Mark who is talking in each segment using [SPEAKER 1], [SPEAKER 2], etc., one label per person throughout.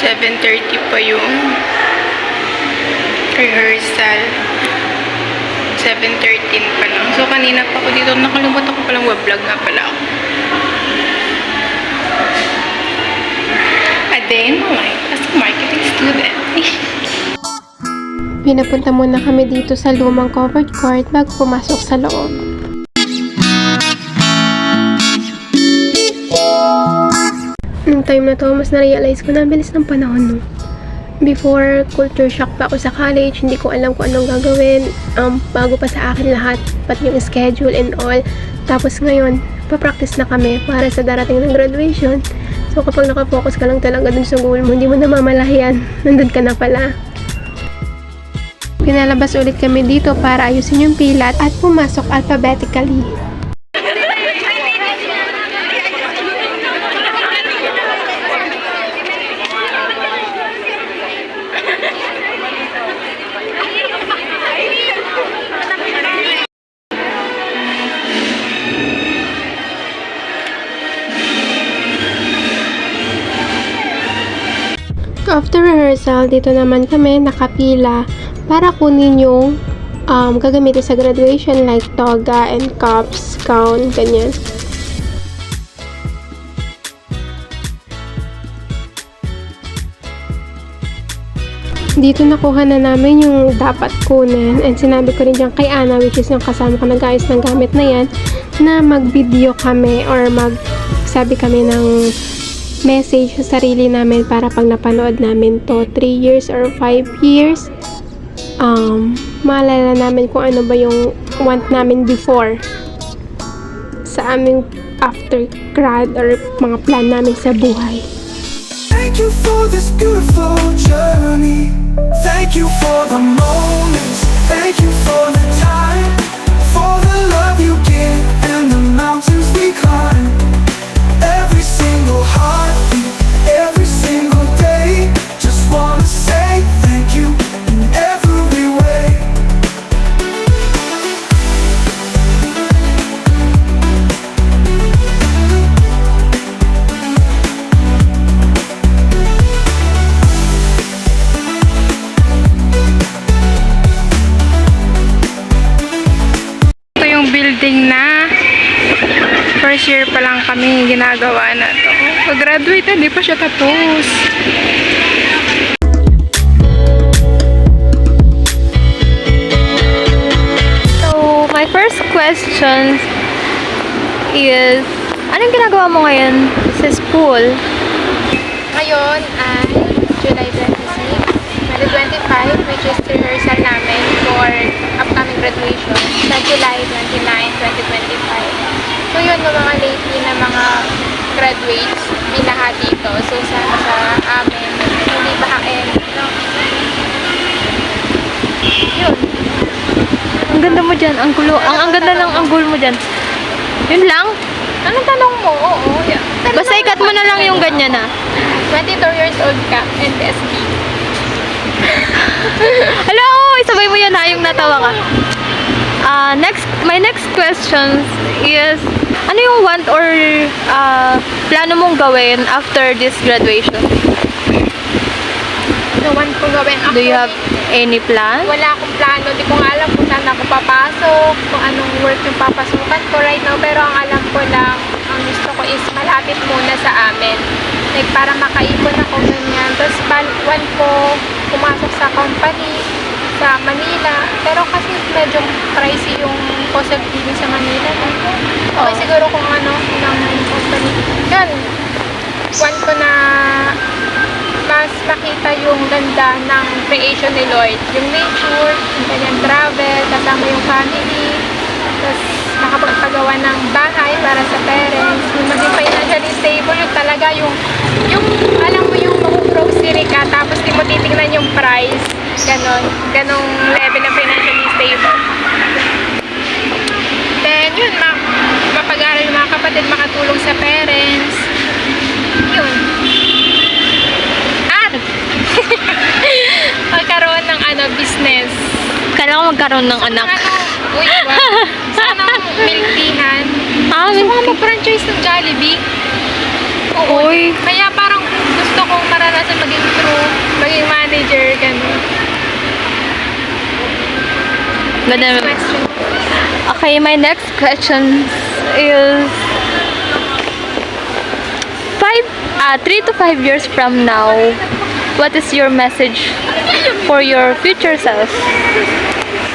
[SPEAKER 1] 7:30 pa yung rehearsal. 7:13 pa lang. So, kanina pa ako dito. Nakalimutan ko palang vlog nga pala ako. A day in my life as a marketing student.
[SPEAKER 2] Pinapunta muna kami dito sa lumang covered court bago pumasok sa loob. Nung time na to, mas na-realize ko na ang bilis ng panahon, no? Before, culture shock pa ako sa college, hindi ko alam kung anong gagawin. Bago pa sa akin lahat, pati yung schedule and all. Tapos ngayon, pa-practice na kami para sa darating ng graduation. So kapag nakafocus ka lang talaga dun sa goal mo, hindi mo namamalayan, nandun ka na pala. Pinalabas ulit kami dito para ayusin yung pila at pumasok alphabetically. After rehearsal, dito naman kami nakapila para kunin yung gagamitin sa graduation like toga and cups, gown, ganyan. Dito nakuha na namin yung dapat kunin and sinabi ko rin dyan kay Ana, which is yung kasama ko nag-ayos ng gamit na yan, na mag-video kami or magsabi kami ng message sa sarili namin para pag napanood namin to 3 years or 5 years, maalala namin kung ano ba yung want namin before sa aming after grad or mga plan namin sa buhay.
[SPEAKER 3] Thank you for this beautiful journey. Thank you for the moments. Thank you for the time. For the love you give and the mountains we climb. Every single heartbeat, every single day. Just wanna say thank you in every way.
[SPEAKER 1] Ito yung building na first year pa lang kami ginagawa na to. Pag-graduate na, di pa siya tapos.
[SPEAKER 4] So, my first question is, anong ginagawa mo ngayon sa school?
[SPEAKER 2] Ngayon ay July 26, 2025, which is rehearsal namin for upcoming graduation sa July 29, 2025. So yun, yung mga lately na mga graduates, binaha dito. So sana sa amin, hindi bahain. No? Yun.
[SPEAKER 4] Ang ganda mo dyan, ang gulo. Ang ganda ng anggol mo dyan. Yun lang?
[SPEAKER 2] Anong tanong mo? Oo. Yeah.
[SPEAKER 4] Basta ikat mo na lang yung ganyan na.
[SPEAKER 2] 22 years old ka, NSB.
[SPEAKER 4] Hello! Isabay mo yan ha, yung natawa ka. My next question is, ano yung want or plano mong gawin after this graduation?
[SPEAKER 2] The one ko gawin.
[SPEAKER 4] Do you have any plan?
[SPEAKER 2] Wala akong plano. Di ko nga alam kung saan ako papasok, kung anong work yung papasukan ko right now. Pero ang alam ko lang, ang gusto ko is malapit muna sa amin. Like, para makaipon ako ganyan. Tapos, one ko pumasok sa company sa Manila. Pero kasi medyo pricey yung cost of living sa Manila. Okay, siguro kung ano, ng company. Yan. One ko na mas makita yung ganda ng creation ni Lloyd. Yung nature, yung kanyang travel, kasama yung family, tapos nakapagpagawa ng bahay para sa parents, yung maging financially stable, yung talaga yung alam mo yung mag-grocery ka, tapos di mo titignan yung price, ganong level ng financially stable. Then, yun, mapag-aral yung mga kapatid, makatulong sa parents, yun. Magkaroon ng business.
[SPEAKER 4] Kailangan magkaroon ng anak.
[SPEAKER 2] Uy, wow. Sana milkihan. Gusto ko mag-franchise ng Jollibee. Oo.
[SPEAKER 4] Uy.
[SPEAKER 2] Kaya parang gusto gusto kong maranasan maging crew, maging manager, ganun.
[SPEAKER 4] Ganda.
[SPEAKER 2] Question.
[SPEAKER 4] Okay, my next question is 3 to 5 years from now, what is your message for your future self?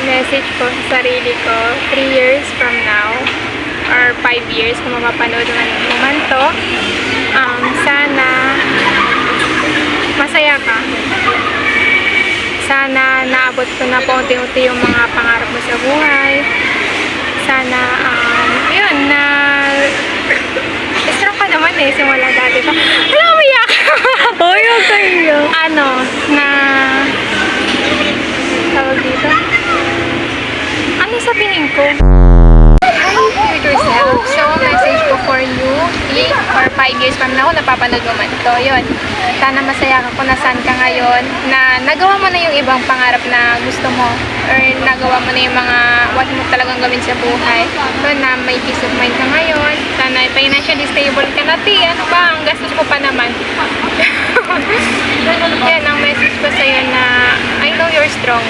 [SPEAKER 2] Message ko sa sarili ko, 3 years from now, or 5 years, kung mapapanood mo man to, sana masaya ka. Sana naabot ko na paunti-unti yung mga pangarap mo sa buhay. Sana, yun, na strong ka naman eh, simula dati pa. Wala, umiyak!
[SPEAKER 4] Hoy, okay.
[SPEAKER 2] Na tawag dito? Ano sabihin ko? Future self. So, message ko for you, 3 or 5 years from now, napapanood mo man to. Yun. Sana masaya ka kung nasaan ka ngayon, na nagawa mo na yung ibang pangarap na gusto mo, or nagawa mo na yung mga what mo talagang gawin sa buhay. Yun, na may peace of mind ka ngayon. Sana financially stable ka na. Ano ba? Ang gastos ko pa naman. Yan ang message ko sa'yo na I know you're strong.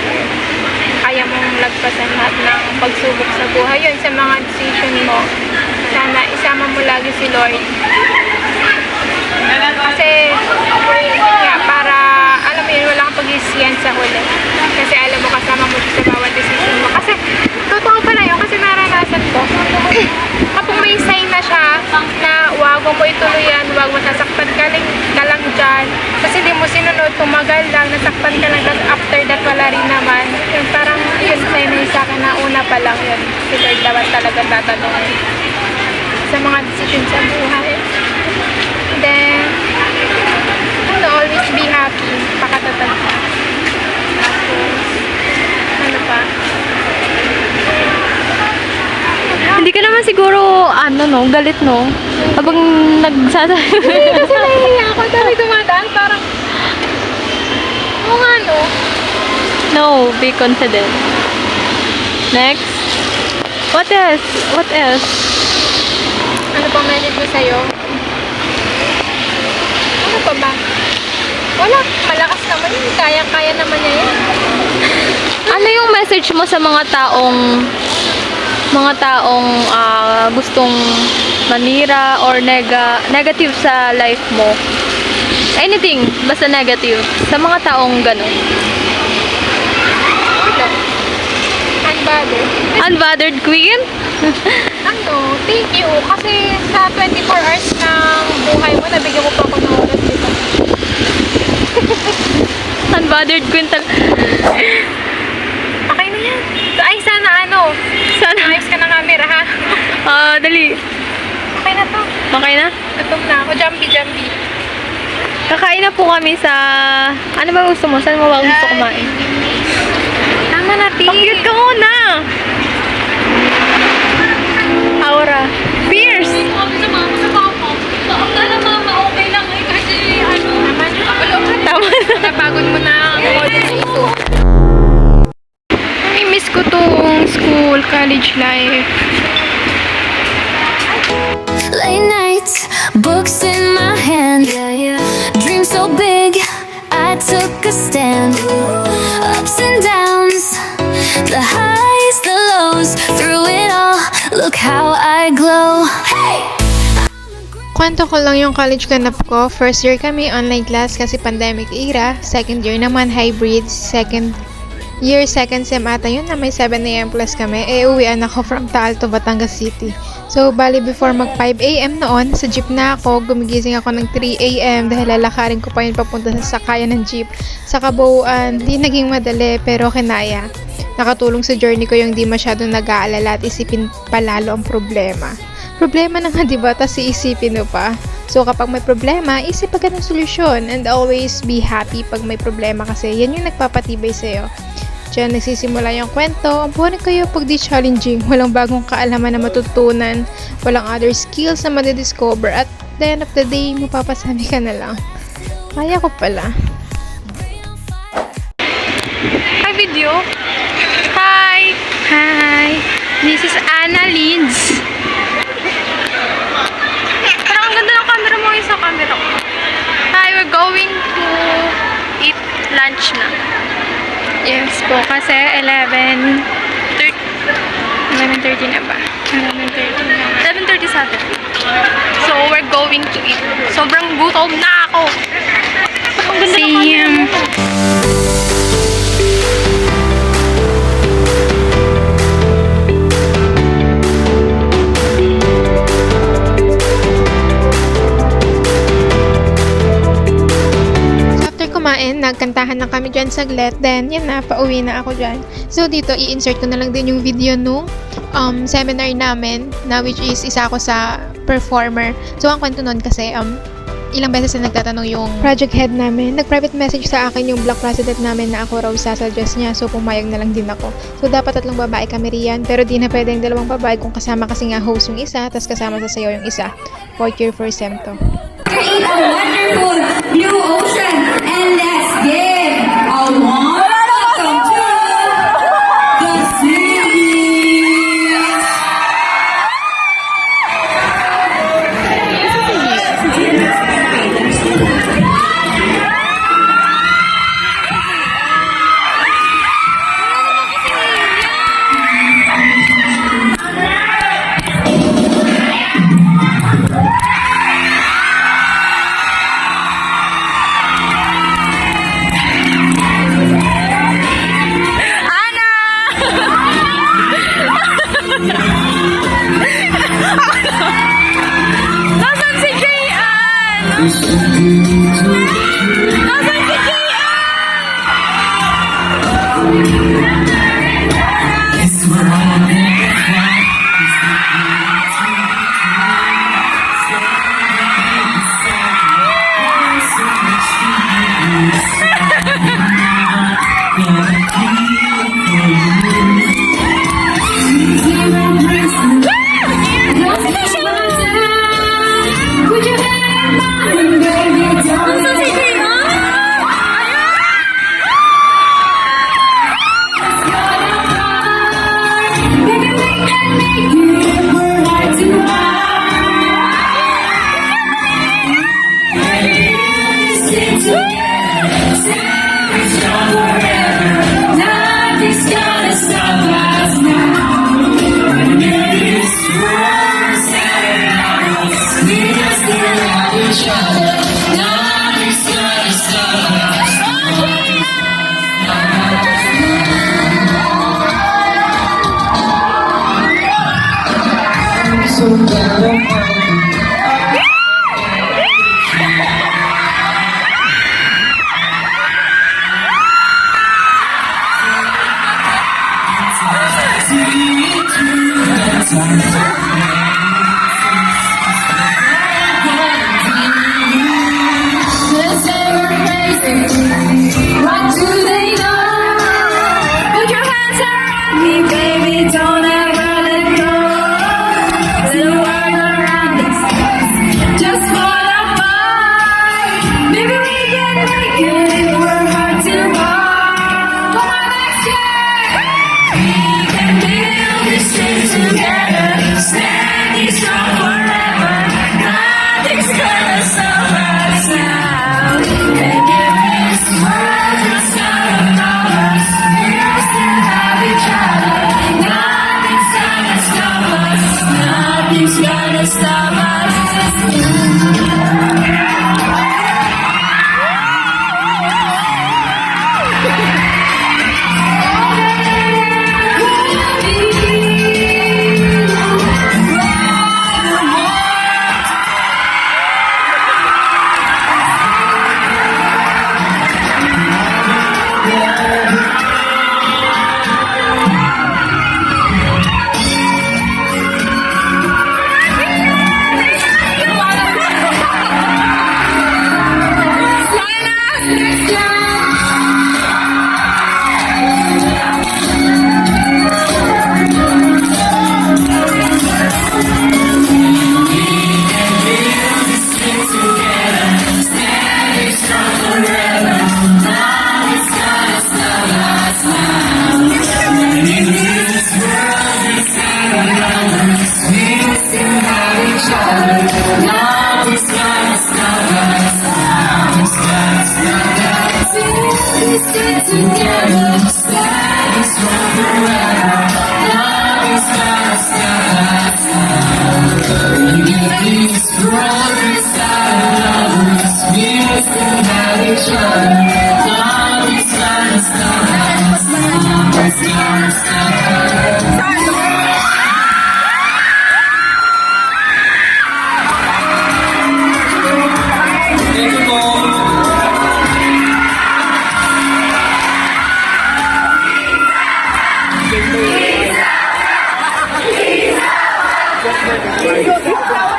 [SPEAKER 2] Kaya mong lagpasan lahat ng pagsubok sa buhay. Yun, sa mga decision mo, sana isama mo lagi si Lord. Kasi, para, alam mo yun, wala kang pag-isiyan sa huli. Kasi alam mo, kasama mo siya sa bawat decision mo. Kasi, totoo pala yun, kasi naranasan ko. Kapag may sign na siya, na wag mo ituloy yan, wag mo sasaktan ka lang dyan. Kasi di mo sinunod, tumagal lang, nasaktan ka lang, tapos after that, wala rin naman. Yun, parang, yun, sign na yun sa akin na una pa lang yun. Si Lord dapat talaga tatanungin sa mga decision sa buhay. Then, always be happy, pakatatag ka. Tapos, ano pa?
[SPEAKER 4] Hindi ka naman siguro, galit, no? Habang nagsasabi.
[SPEAKER 2] Kasi nahihiya ako, dami dumadaan, parang, no?
[SPEAKER 4] No, be confident. Next. What else? What else?
[SPEAKER 2] Ano pang message ko sa'yo? Ano pa ba? Wala, malakas naman yun. Kaya-kaya naman niya yan.
[SPEAKER 4] Ano yung message mo sa mga taong gustong manira or negative sa life mo? Anything, basta negative. Sa mga taong ganun.
[SPEAKER 2] Wala. Unbothered.
[SPEAKER 4] Unbothered queen?
[SPEAKER 2] Thank you. Kasi sa 24 hours ng buhay mo, nabigyan mo pa ako ng oras, di ba?
[SPEAKER 4] Unbothered queen
[SPEAKER 2] Okay na yan. Ay, sana
[SPEAKER 4] Sana.
[SPEAKER 2] ayos ka ng camera, ha?
[SPEAKER 4] Dali.
[SPEAKER 2] Okay na to.
[SPEAKER 4] Okay na?
[SPEAKER 2] Gutom na ako. Jumpy.
[SPEAKER 4] Kakain na po kami sa... Ano ba gusto mo? Saan mo ba gusto kumain?
[SPEAKER 2] Tama na, Pete.
[SPEAKER 4] Cute ka muna! Aura. Fierce! Tama na.
[SPEAKER 2] Napagod mo na ang model ito.
[SPEAKER 1] I-miss ko tong school, college life.
[SPEAKER 5] Late nights, books in my hand. Dreams so big, I took a stand. Ups and downs, the highs, the lows. Through it all, look how I glow. Hey!
[SPEAKER 6] Kwento ko lang yung college ganap ko. First year kami online class kasi pandemic era. Second year naman hybrid. Second sem ata yun na may 7 a.m. plus kami. Uwian ako from Taal to Batangas City. So, bali before mag 5 a.m. noon, sa jeep na ako, gumigising ako ng 3 a.m. dahil lalakarin ko pa yun papunta sa sakayan ng jeep. Sa kabuuan, di naging madali pero kinaya. Nakatulong sa journey ko yung di masyadong nag-aalala at isipin palalo ang problema. Problema na nga, diba? Tas iisipin mo pa. So, kapag may problema, isip agad ng solusyon and always be happy pag may problema kasi yan yung nagpapatibay sa'yo. Diyan nagsisimula yung kwento. Ang buwan kayo pag di challenging. Walang bagong kaalaman na matutunan. Walang other skills na madidiscover. At the end of the day, mapapasabi ka na lang. Kaya ko pala.
[SPEAKER 1] Hi, video. Hi. This is Anna Lids. Parang ang ganda ng camera mo sa camera ko. Hi, we're going
[SPEAKER 4] going to eat lunch na.
[SPEAKER 1] Yes po, kasi 11:30 na ba? 11:30 na nga.
[SPEAKER 4] 11:30 sa atin. So, we're going to eat. Sobrang gutom na ako. Ang ganda ng
[SPEAKER 1] Same.
[SPEAKER 6] So, after kumain, nagkantahan lang kami dyan saglit. Then, yan na, pauwi na ako dyan. So, dito, i-insert ko na lang din yung video nung seminar namin, na which is isa ako sa performer. So, ang kwento nun kasi, ilang beses na nagtatanong yung project head namin. Nag-private message sa akin yung block president namin na ako raw sasuggest niya. So, pumayag na lang din ako. So, dapat 3 babae kami riyan. Pero di na pwedeng 2 babae kung kasama kasi nga host yung isa, tas kasama sa sayaw yung isa. 4th year, 1st sem to.
[SPEAKER 7] Create a wonderful blue ocean, and let's give a warm welcome to the city.
[SPEAKER 4] Nasaan si Jayan? Nasaan si Jayan?
[SPEAKER 7] Put your hand on it, baby, don't
[SPEAKER 4] Nasaan si Jayan?
[SPEAKER 7] Baby, we can make it if we're heart to heart. Stick together, stay strong forever. Nothing's gonna stop us now. This world's we just still love each other. Nothing's gonna stop us. Let's say we're crazy. What do they know? Put your hands around me, baby. Don't ever let go. The world around
[SPEAKER 3] Thank you.